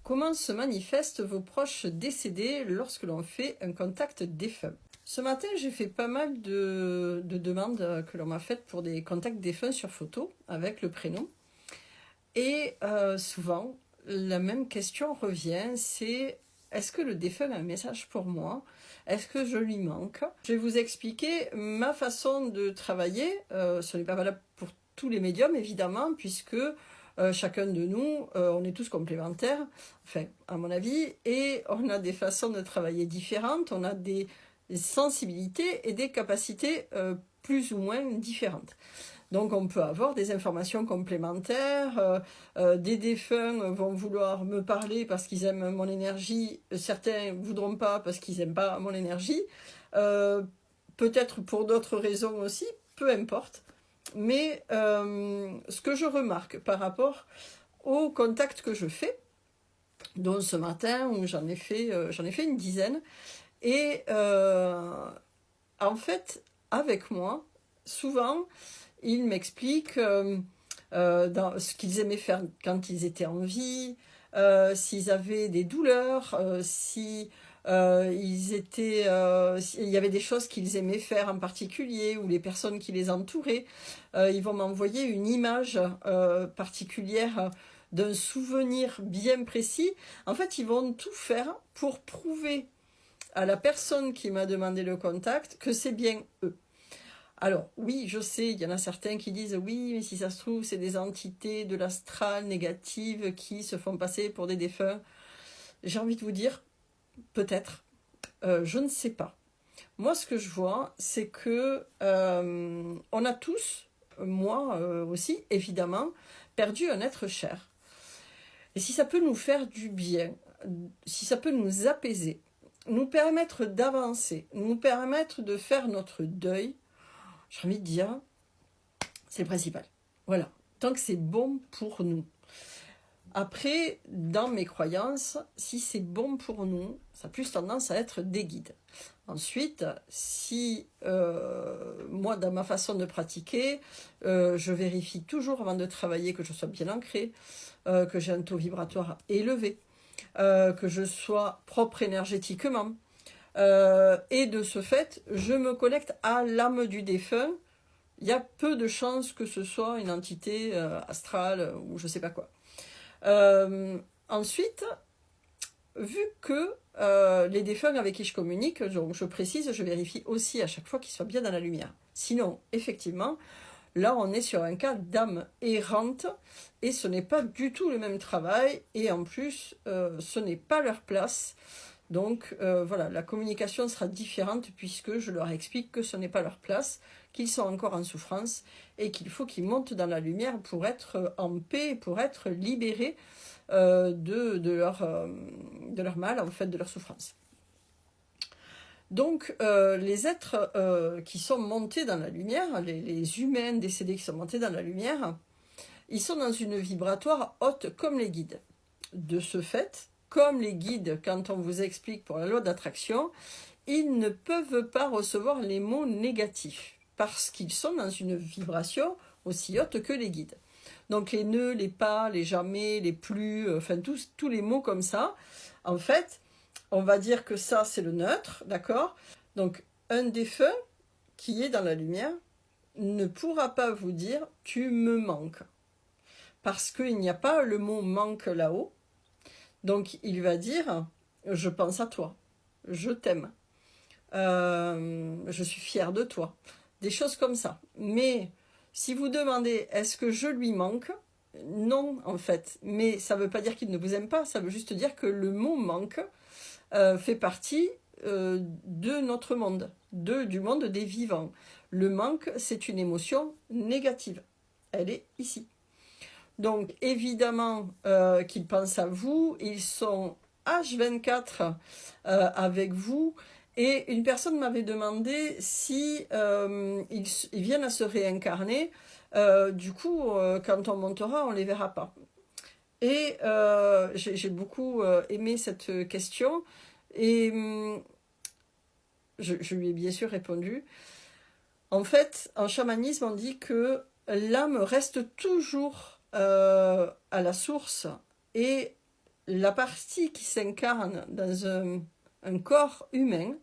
Comment se manifestent vos proches décédés lorsque l'on fait un contact défunt? Ce matin, j'ai fait pas mal de demandes que l'on m'a faites pour des contacts défunts sur photo avec le prénom. Et souvent, la même question revient, c'est est-ce que le défunt a un message pour moi? Est-ce que je lui manque? Je vais vous expliquer ma façon de travailler. Ce n'est pas valable pour tous les médiums, évidemment, puisque chacun de nous, on est tous complémentaires, enfin, à mon avis, et on a des façons de travailler différentes, on a des sensibilités et des capacités plus ou moins différentes. Donc on peut avoir des informations complémentaires, des défunts vont vouloir me parler parce qu'ils aiment mon énergie, certains ne voudront pas parce qu'ils n'aiment pas mon énergie, peut-être pour d'autres raisons aussi, peu importe. Mais ce que je remarque par rapport au contact que je fais, dont ce matin où j'en ai fait une dizaine, et en fait, avec moi, souvent, ils m'expliquent ce qu'ils aimaient faire quand ils étaient en vie, s'ils avaient des douleurs, si s'il y avait des choses qu'ils aimaient faire en particulier, ou les personnes qui les entouraient. Ils vont m'envoyer une image particulière d'un souvenir bien précis. En fait, ils vont tout faire pour prouver à la personne qui m'a demandé le contact que c'est bien eux. Alors oui, je sais, il y en a certains qui disent oui, mais si ça se trouve, c'est des entités de l'astral négatives qui se font passer pour des défunts. J'ai envie de vous dire, peut-être, je ne sais pas. Moi, ce que je vois, c'est que on a tous, moi aussi, évidemment, perdu un être cher. Et si ça peut nous faire du bien, si ça peut nous apaiser, nous permettre d'avancer, nous permettre de faire notre deuil, j'ai envie de dire, c'est le principal. Voilà, tant que c'est bon pour nous. Après, dans mes croyances, si c'est bon pour nous, ça a plus tendance à être des guides. Ensuite, si moi, dans ma façon de pratiquer, je vérifie toujours avant de travailler que je sois bien ancrée, que j'ai un taux vibratoire élevé, que je sois propre énergétiquement. Et de ce fait, je me connecte à l'âme du défunt. Il y a peu de chances que ce soit une entité astrale ou je ne sais pas quoi. Ensuite, vu que les défunts avec qui je communique, je précise, je vérifie aussi à chaque fois qu'ils soient bien dans la lumière. Sinon, effectivement, là on est sur un cas d'âme errante et ce n'est pas du tout le même travail et en plus ce n'est pas leur place. Donc voilà, la communication sera différente puisque je leur explique que ce n'est pas leur place, qu'ils sont encore en souffrance et qu'il faut qu'ils montent dans la lumière pour être en paix, pour être libérés de leur mal, en fait, de leur souffrance. Donc les êtres qui sont montés dans la lumière, les humains décédés qui sont montés dans la lumière, ils sont dans une vibratoire haute comme les guides. De ce fait, comme les guides, quand on vous explique pour la loi d'attraction, ils ne peuvent pas recevoir les mots négatifs parce qu'ils sont dans une vibration aussi haute que les guides. Donc les nœuds, les pas, les jamais, les plus, enfin tous les mots comme ça, en fait, on va dire que ça c'est le neutre, d'accord? Donc un défunt qui est dans la lumière ne pourra pas vous dire « tu me manques » parce qu'il n'y a pas le mot « manque » là-haut. Donc il va dire « je pense à toi, je t'aime, je suis fière de toi », des choses comme ça. Mais si vous demandez « est-ce que je lui manque ?» Non, en fait. Mais ça ne veut pas dire qu'il ne vous aime pas, ça veut juste dire que le mot « manque » fait partie de notre monde, du monde des vivants. Le manque, c'est une émotion négative. Elle est ici. Donc, évidemment qu'ils pensent à vous, ils sont H24 avec vous. Et une personne m'avait demandé si ils viennent à se réincarner. Du coup, quand on montera, on ne les verra pas. Et j'ai beaucoup aimé cette question. Et je lui ai bien sûr répondu. En fait, en chamanisme, on dit que l'âme reste toujours à la source et la partie qui s'incarne dans un corps humain,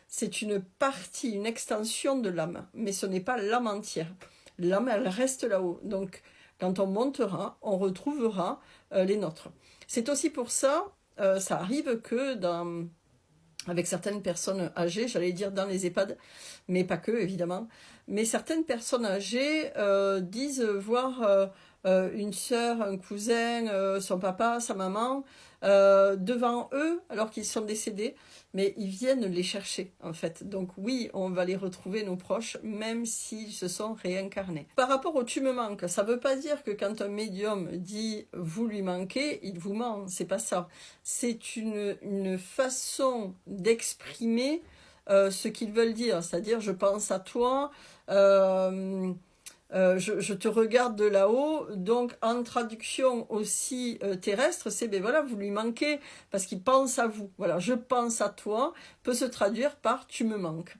c'est une partie, une extension de l'âme, mais ce n'est pas l'âme entière. L'âme, elle reste là-haut. Donc, quand on montera, on retrouvera les nôtres. C'est aussi pour ça, ça arrive que avec certaines personnes âgées, j'allais dire dans les EHPAD, mais pas que, évidemment, mais certaines personnes âgées disent voir une sœur, un cousin, son papa, sa maman, devant eux, alors qu'ils sont décédés, mais ils viennent les chercher, en fait. Donc oui, on va les retrouver, nos proches, même s'ils se sont réincarnés. Par rapport au « tu me manques », ça ne veut pas dire que quand un médium dit « vous lui manquez », il vous ment, c'est pas ça. C'est une façon d'exprimer ce qu'ils veulent dire, c'est-à-dire « je pense à toi », je te regarde de là-haut, donc en traduction aussi terrestre, c'est ben voilà, vous lui manquez parce qu'il pense à vous. Voilà, je pense à toi peut se traduire par tu me manques.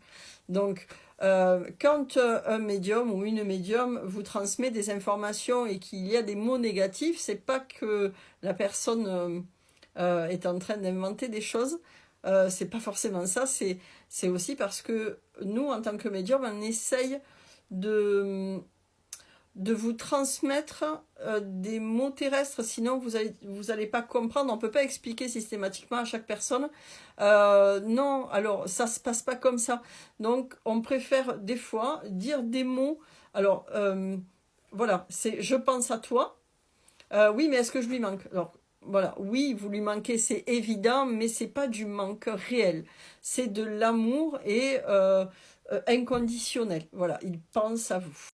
Donc quand un médium ou une médium vous transmet des informations et qu'il y a des mots négatifs, c'est pas que la personne est en train d'inventer des choses. C'est pas forcément ça, c'est aussi parce que nous, en tant que médium, on essaye de vous transmettre des mots terrestres, sinon vous allez pas comprendre, on peut pas expliquer systématiquement à chaque personne. Non, alors ça se passe pas comme ça. Donc on préfère des fois dire des mots. Alors voilà, c'est je pense à toi. Oui, mais est-ce que je lui manque? Alors voilà, oui, vous lui manquez, c'est évident, mais c'est pas du manque réel. C'est de l'amour et inconditionnel. Voilà, il pense à vous.